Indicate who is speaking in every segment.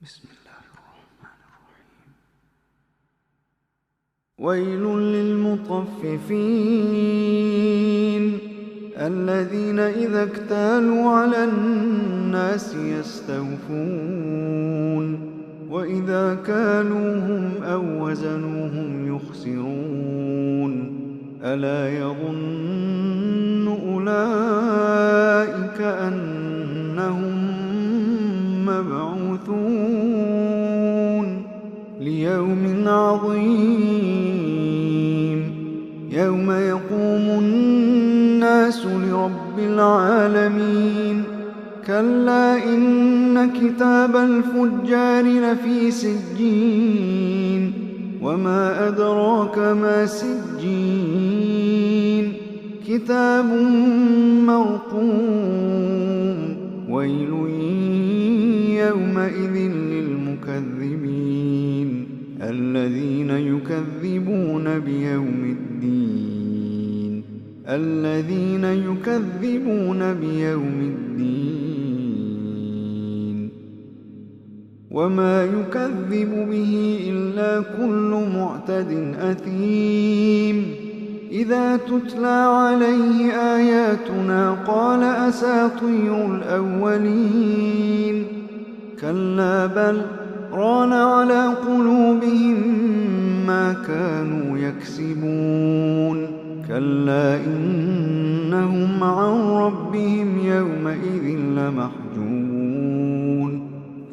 Speaker 1: بسم الله الرحمن الرحيم. ويل للمطففين الذين إذا اكتالوا على الناس يستوفون وإذا كالوهم أو وزنوهم يخسرون ألا يظن أولئك أنهم مبعوثون ليوم عظيم يوم يقوم الناس لرب العالمين. كلا إن كتاب الفجار لفي سجين وما أدراك ما سجين كتاب مرقوم. ويل يومئذ للمكذبين الذين يكذبون بيوم الدين وما يكذب به إلا كل معتد أثيم. إذا تتلى عليه آياتنا قال أساطير الأولين. كلا بل ران على قلوبهم ما كانوا يكسبون. كلا إنهم عن ربهم يومئذ لمحجوبون.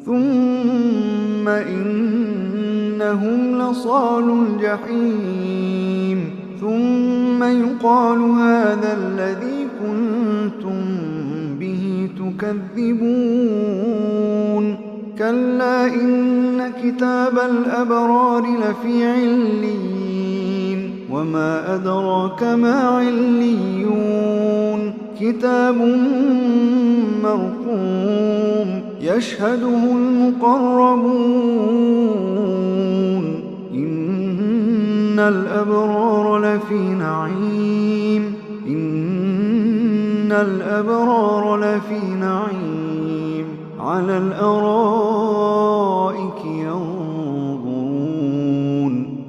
Speaker 1: ثم إنهم لصالو الجحيم ثم يقال هذا الذي كنتم به تكذبون. كلا إن كتاب الأبرار لفي عليين وما أدراك ما عليون كتاب مرقوم يشهده المقربون. إن الأبرار لفي نعيم على الأرائك ينظرون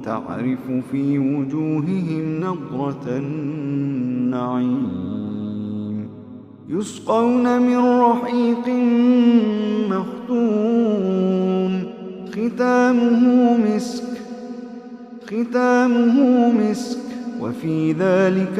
Speaker 1: تعرف في وجوههم نضرة النعيم. يسقون من رحيق مختوم ختامه مسك وفي ذلك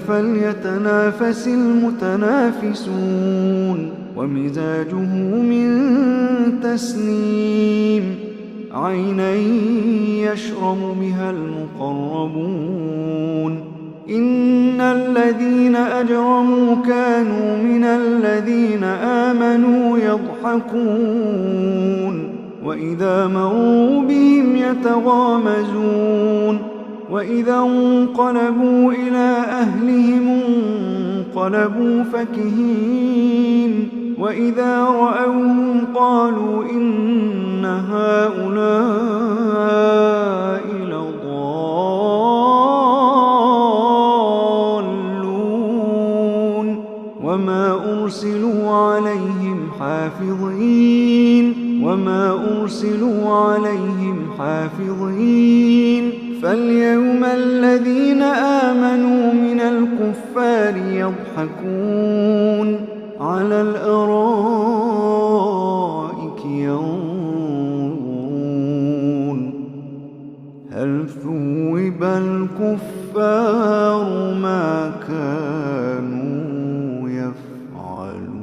Speaker 1: فليتنافس المتنافسون ومزاجه من تسنيم عينا يشرب بها المقربون. إن الذين أجرموا كانوا من الذين آمنوا يضحكون وإذا مروا بهم يتغامزون وإذا انقلبوا إلى أهلهم انقلبوا فكهين وإذا رأوهم قالوا إن هؤلاء لضالون وما أرسلوا عليهم حافظين. فاليوم الذين آمنوا من الكفار يضحكون على الأرائك ينظرون هل ثوب الكفار ما كانوا يفعلون.